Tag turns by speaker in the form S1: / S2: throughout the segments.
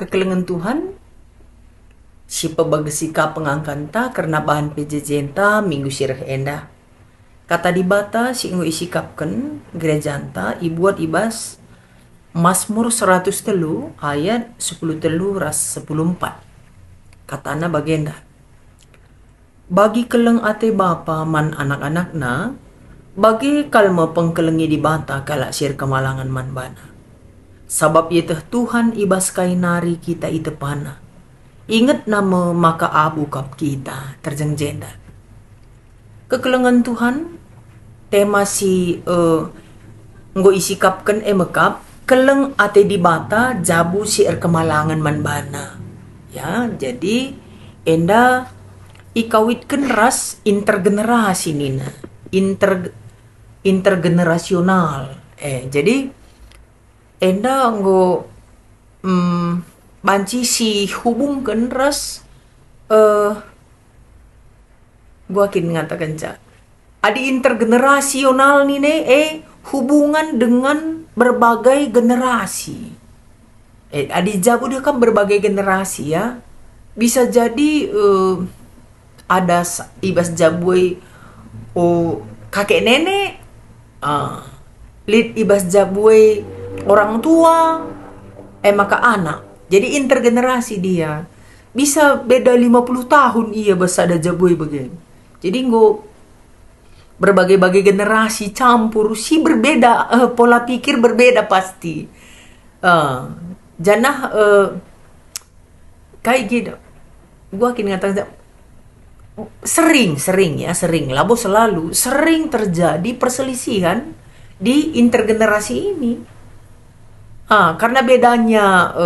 S1: kekelengan Tuhan si pebagesika pengangkanta karena bahan pejejenta minggu sirah enda. Kata di bata si ingo isikapkan gerejanta ibuat ibas Mazmur 100 telu ayat 10 telu ras 10 4. Katana bagenda. Bagi keleng ate bapa man anak-anakna, bagi kalma pengkelengi di bata kalak sir kemalangan man bana. Sabab yeteh Tuhan ibas kainari kita itepana. Ingat nama maka abu kap kita terjengjenda. Kekelengan Tuhan tema si nggo isikapkan mekap keleng ate di bata jabu si kemalangan man bana. Ya, jadi enda ikawitkan ras intergenerasi nina. Intergenerasional. Jadi enda nggo banci si hubungkan ras gua akin ngatakan cak adi intergenerasional nih hubungan dengan berbagai generasi. Adi jabu dia kan berbagai generasi ya. Bisa jadi ada ibas jabui kakek nenek, lid ibas jabui orang tua, maka anak. Jadi intergenerasi dia. Bisa beda 50 tahun iya besar ada jabui begini. Jadi berbagai-bagai generasi campur si berbeda, pola pikir berbeda pasti. Janah kayak gitu. Gua akan ngatakan sering labo selalu sering terjadi perselisihan di intergenerasi ini. Karena bedanya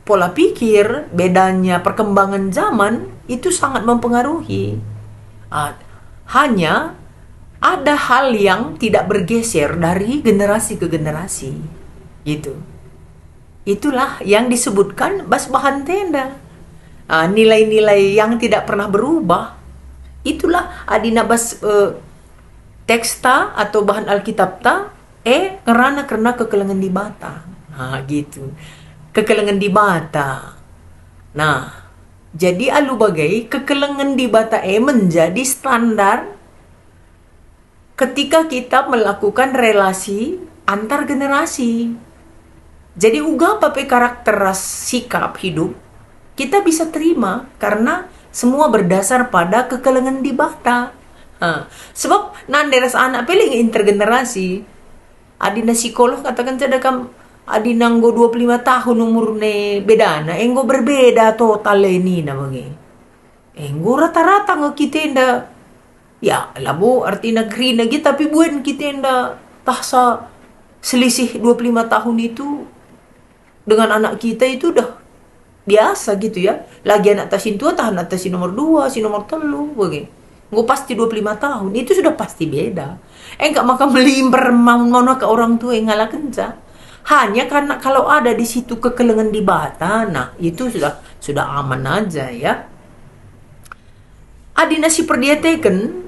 S1: pola pikir, bedanya perkembangan zaman itu sangat mempengaruhi. Hanya ada hal yang tidak bergeser dari generasi ke generasi, gitu. Itulah yang disebutkan bahan tenda. Nilai-nilai yang tidak pernah berubah. Itulah adina bas teksta atau bahan Alkitab ta karena kekelengan di bata. Gitu. Kekelengan di bata. Nah, jadi alu bagai kekelengan di bata menjadi standar ketika kita melakukan relasi antar generasi. Jadi uga pape karakter ras sikap hidup kita bisa terima karena semua berdasar pada kekelengan di bata. Sebab nanderas anak peling intergenerasi. Adina psikolog katakan cadakam adina nggo 25 tahun umurne bedana, enggo berbeda total ini na bagi. Enggo rata-rata ngo kita enda ya labo artinya negeri lagi tapi buat kita enda tahsa selisih 25 tahun itu dengan anak kita itu udah biasa gitu ya. Lagi anak tasin tua tahan atas si nomor 2, si nomor 3 bagi. Nggo pasti 25 tahun itu sudah pasti beda. Enggak maka melimper mono ke orang tua yang ngalah kenca. Hanya karena kalau ada di situ kekelengan di bata, nah itu sudah aman aja ya. Adina si perdiateken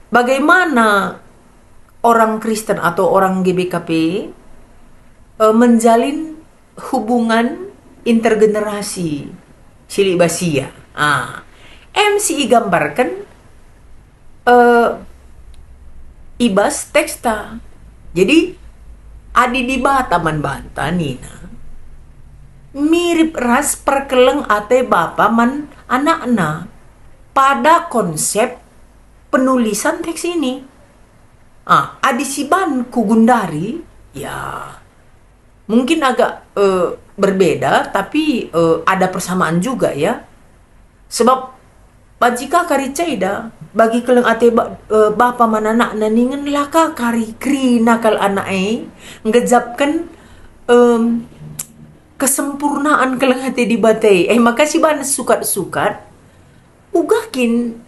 S1: bagaimana orang Kristen atau orang GBKP menjalin hubungan intergenerasi silih basia. MC gambarkan ibas teksta. Jadi adi di bataman banta nina mirip ras perkeleng ate bapa man anak-anak pada konsep penulisan teks ini. Adi siban kugundari ya mungkin agak berbeda tapi ada persamaan juga ya. Sebab pajika kari caida bagi keleng ate bapa man anak naningen laka kari krina kal anake ngejapkan kesempurnaan keleng ate di batai. Makasih banget sukat ugakin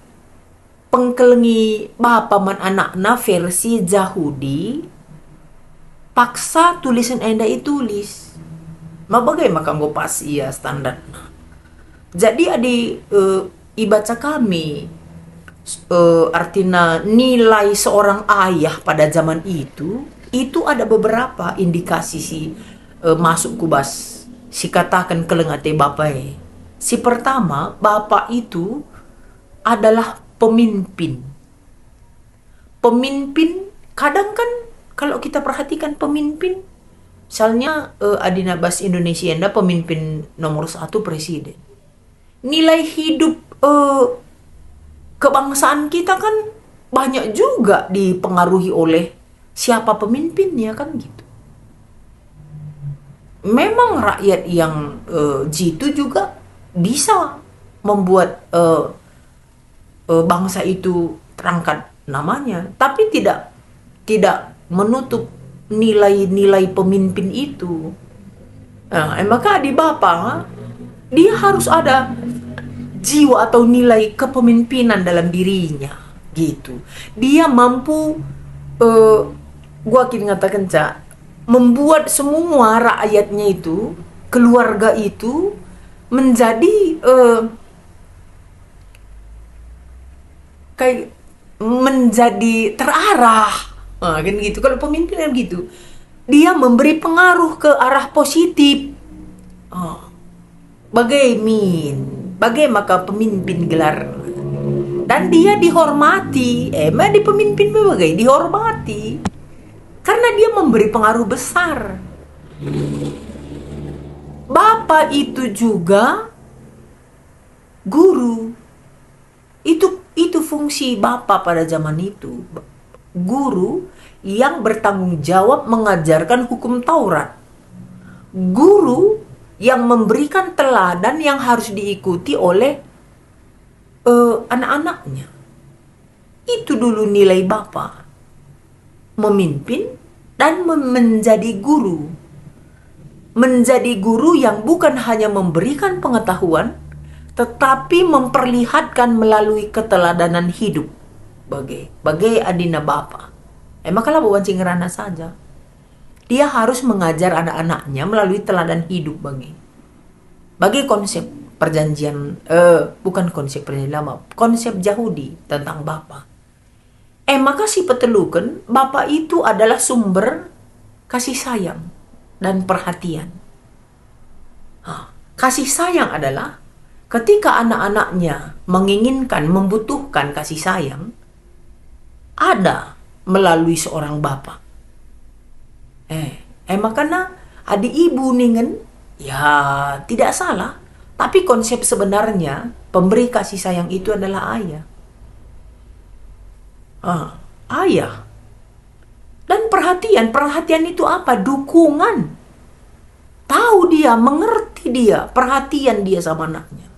S1: pengkelengi bapa man anakna versi Yahudi paksa tulisan enda itulis. Mabagai maka nggo pas iya standar. Jadi adi ibaca kami artinya nilai seorang ayah pada zaman itu ada beberapa indikasi si masuk kubas si katakan keleng ate bapak. Si pertama, bapak itu adalah pemimpin. Pemimpin, kadang kan kalau kita perhatikan pemimpin, misalnya Adina Bas Indonesia anda pemimpin nomor 1 presiden. Nilai hidup kebangsaan kita kan banyak juga dipengaruhi oleh siapa pemimpinnya kan gitu. Memang rakyat yang jitu juga bisa membuat bangsa itu terangkat namanya, tapi tidak menutup nilai-nilai pemimpin itu. Maka di Bapak dia harus ada jiwa atau nilai kepemimpinan dalam dirinya gitu. Dia mampu gua akan ngatakan membuat semua rakyatnya itu, keluarga itu menjadi kayak menjadi terarah, kan gitu. Kalau pemimpin kan gitu, dia memberi pengaruh ke arah positif. Bagai maka pemimpin gelar, dan dia dihormati. Di pemimpin bagai dihormati karena dia memberi pengaruh besar. Bapak itu juga guru. Itu fungsi bapak pada zaman itu. Guru yang bertanggung jawab mengajarkan hukum Taurat. Guru yang memberikan teladan yang harus diikuti oleh anak-anaknya. Itu dulu nilai bapak. Memimpin dan menjadi guru. Menjadi guru yang bukan hanya memberikan pengetahuan, tetapi memperlihatkan melalui keteladanan hidup. Bagai Adina Bapa. Makalah bawancing ngerana saja. Dia harus mengajar anak-anaknya melalui teladan hidup bagi konsep perjanjian, bukan konsep perjanjian lama, konsep Yahudi tentang Bapa. Maka si petelukan, Bapak itu adalah sumber kasih sayang dan perhatian. Kasih sayang adalah ketika anak-anaknya menginginkan, membutuhkan kasih sayang, ada melalui seorang bapak. Makanya adik ibu ningen, ya tidak salah. Tapi konsep sebenarnya pemberi kasih sayang itu adalah ayah. Ayah. Dan perhatian itu apa? Dukungan. Tahu dia, mengerti dia, perhatian dia sama anaknya.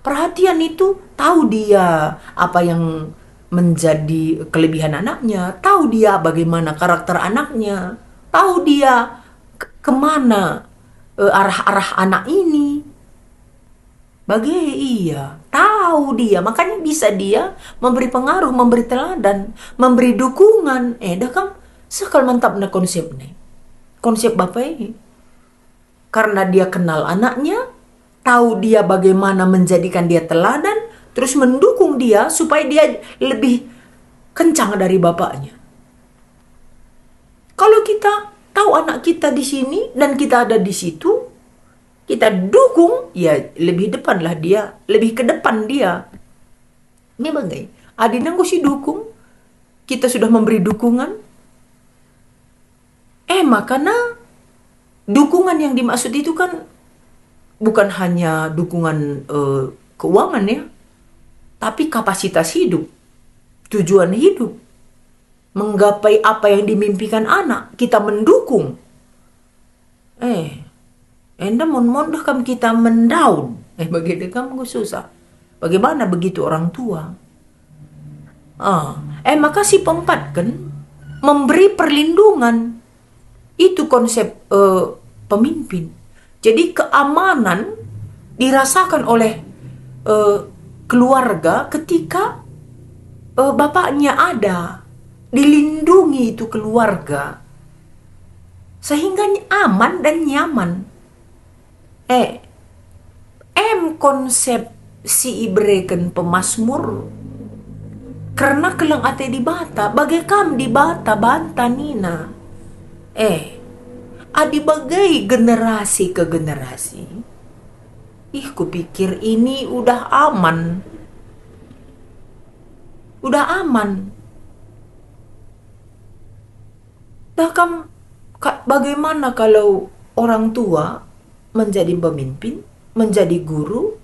S1: Perhatian itu tahu dia apa yang menjadi kelebihan anaknya, tahu dia bagaimana karakter anaknya, tahu dia kemana arah-arah anak ini. Tahu dia, makanya bisa dia memberi pengaruh, memberi teladan, memberi dukungan. Dah kan sekal mantap na konsep nih. Konsep bapak ini. Karena dia kenal anaknya, tahu dia bagaimana menjadikan dia teladan, terus mendukung dia supaya dia lebih kencang dari bapaknya. Kalau kita tahu anak kita di sini dan kita ada di situ, kita dukung, ya lebih depan lah dia, lebih ke depan dia. Memang Adina sih dukung, kita sudah memberi dukungan. Makanya dukungan yang dimaksud itu kan bukan hanya dukungan keuangan ya, tapi kapasitas hidup, tujuan hidup, menggapai apa yang dimimpikan anak, kita mendukung. Enda mon-mon kam kita mendaun. Begitu kamu susah. Bagaimana begitu orang tua? Maka si pempat kan memberi perlindungan. Itu konsep pemimpin. Jadi keamanan dirasakan oleh keluarga ketika bapaknya ada, dilindungi itu keluarga, sehingga aman dan nyaman. Konsep si ibreken pemasmur karena kelang ate di bata, bagaikan di bata banta nina. adi bagai generasi ke generasi. Ih, kupikir ini udah aman. Udah aman. Bagaimana kalau orang tua menjadi pemimpin, menjadi guru,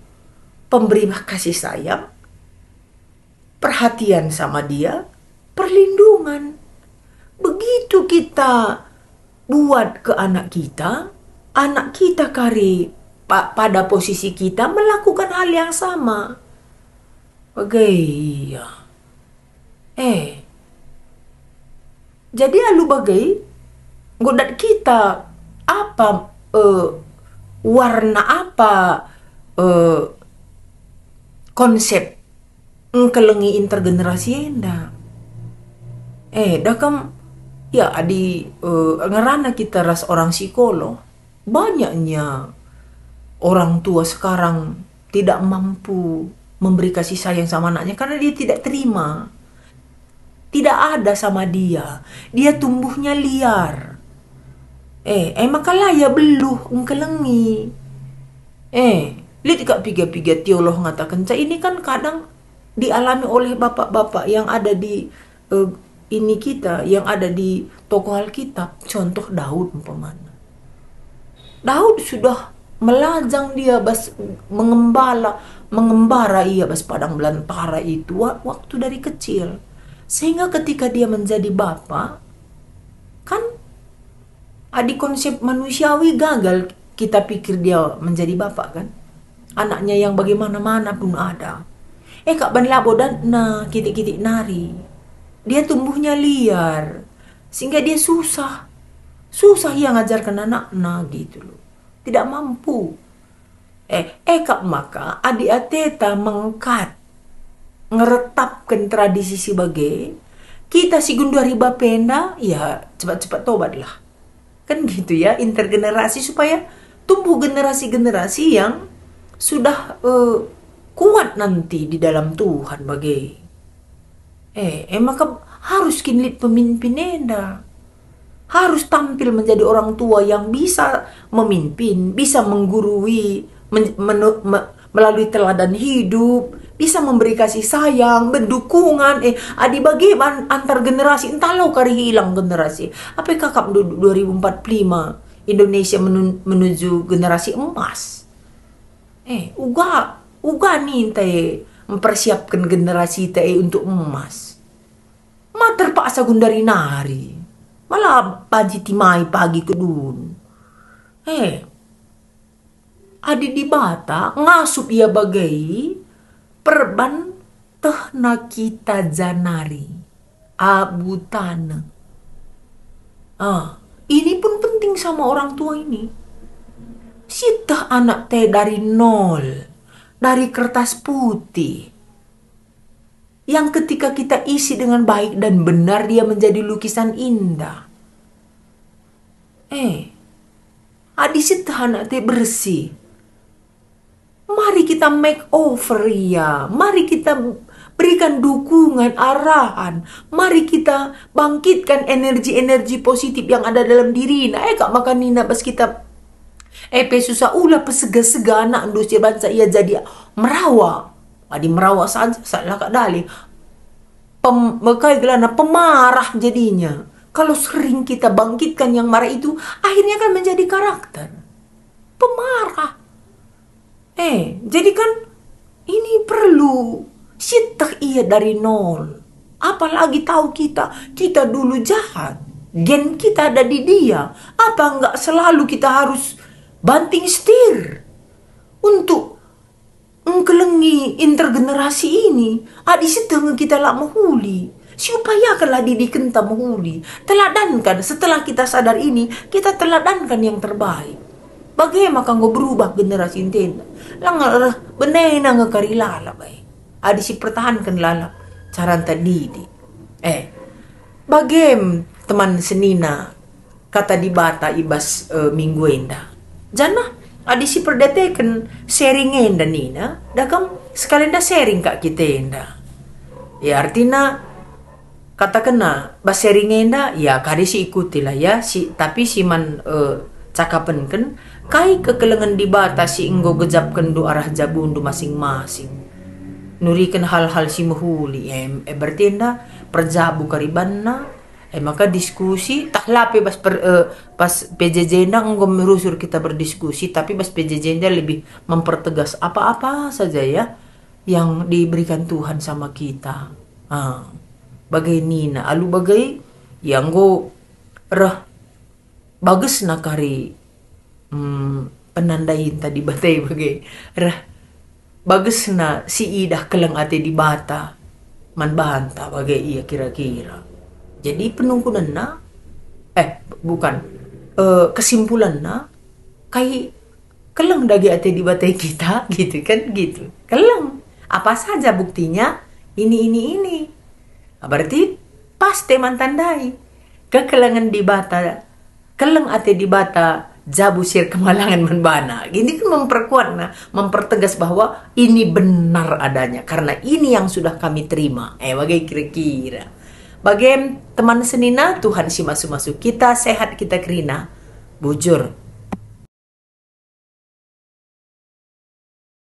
S1: pemberi kasih sayang, perhatian sama dia, perlindungan. Begitu kita buat ke anak kita kari pada posisi kita melakukan hal yang sama. Bagai ya. Jadi alu bagai godat kita apa warna apa konsep ngkelengi intergenerasi enda. Dakam ya adi ngerana kita ras orang psikolog. Banyaknya orang tua sekarang tidak mampu memberi kasih sayang sama anaknya karena dia tidak terima. Tidak ada sama dia. Dia tumbuhnya liar. Makalah ya beluh ngkelengi. Lihat kak piga-piga teolog ngatakan, ini kan kadang dialami oleh bapak-bapak yang ada di ini kita, yang ada di tokoh Alkitab. Contoh Daud umpamanya. Daud sudah melajang dia mengembara ia bas padang belantara itu waktu dari kecil. Sehingga ketika dia menjadi bapak, kan adi konsep manusiawi gagal kita pikir dia menjadi bapak kan. Anaknya yang bagaimana-mana pun ada. Kak Banlabo dan kitik-kitik nari. Dia tumbuhnya liar. Sehingga dia susah ia ngajarkan anak-anak gitu loh. Tidak mampu. Kak maka adik ateta mengkat ngeretapkan tradisi sebagai kita si gundari bapenda ya cepat-cepat tobat lah kan gitu ya, intergenerasi supaya tumbuh generasi-generasi yang sudah kuat nanti di dalam Tuhan bagai maka harus kinlit pemimpin enda, harus tampil menjadi orang tua yang bisa memimpin, bisa menggurui melalui teladan hidup, bisa memberi kasih sayang, berdukungan, adi bagaimana antar generasi, entah lo kari hilang generasi. Apa kakak 2045 Indonesia menuju generasi emas. Uga nih mempersiapkan generasi untuk emas. Terpaksa gundari nari, malah pagi timai pagi kedun. Adi di bata ngasup ia bagai perban tehna kita janari abutana. Ini pun penting sama orang tua ini. Sitah anak teh dari nol, dari kertas putih. Yang ketika kita isi dengan baik dan benar dia menjadi lukisan indah. Adi sitah anak teh bersih. Mari kita make over ya. Mari kita berikan dukungan, arahan. Mari kita bangkitkan energi-energi positif yang ada dalam diri. Kak makan nina pas kita susah ulah pesega-sega anak industri bangsa ia jadi merawa. Adi merawa saja salah kak dali. Mekai gelana pemarah jadinya. Kalau sering kita bangkitkan yang marah itu, akhirnya kan menjadi karakter. Pemarah. Jadi kan ini perlu sitah ia dari nol. Apalagi tahu kita dulu jahat. Gen kita ada di dia. Apa enggak selalu kita harus banting setir untuk mengkelengi intergenerasi ini. Adi sitah kita lah menghuli. Supaya kalau didikan kita menghuli. Teladankan setelah kita sadar ini, kita teladankan yang terbaik. Bagaimana kanggo berubah generasi intenda? Lang benena ngakari lala bay. Adi si pertahankan lala cara tadi. Bagem teman senina kata di bata ibas minggu enda. Jana adi si perdetekan sharing enda nina. Dakam sekalian dah sharing kak kita enda. Ya artinya kata kena baseringenда ya kade si ikuti lah ya tapi si man cakapen kan kai kekelengan di bata si enggo gejapkan do arah jabundu masing-masing nurikan hal-hal si mahuli berarti enda perjabu karibanna maka diskusi tak lape pas PJJ enda enggo merusur kita berdiskusi tapi pas PJJ enda lebih mempertegas apa-apa saja ya yang diberikan Tuhan sama kita. Bagai nina alu bagai yang go rah bagus nakari penandain tadi batai bagai rah bagus na si idah keleng ate di bata man banta bagai iya kira-kira jadi penungkunan na bukan kesimpulan na kai keleng dagi ate di batai kita gitu kan gitu keleng apa saja buktinya ini berarti pas teman tandai kekelengan di bata keleng ate di bata jabu sir kemalangan menbana gini kan memperkuat mempertegas bahwa ini benar adanya karena ini yang sudah kami terima bagai kira-kira bagai teman senina Tuhan si masuk-masuk kita sehat kita kerina bujur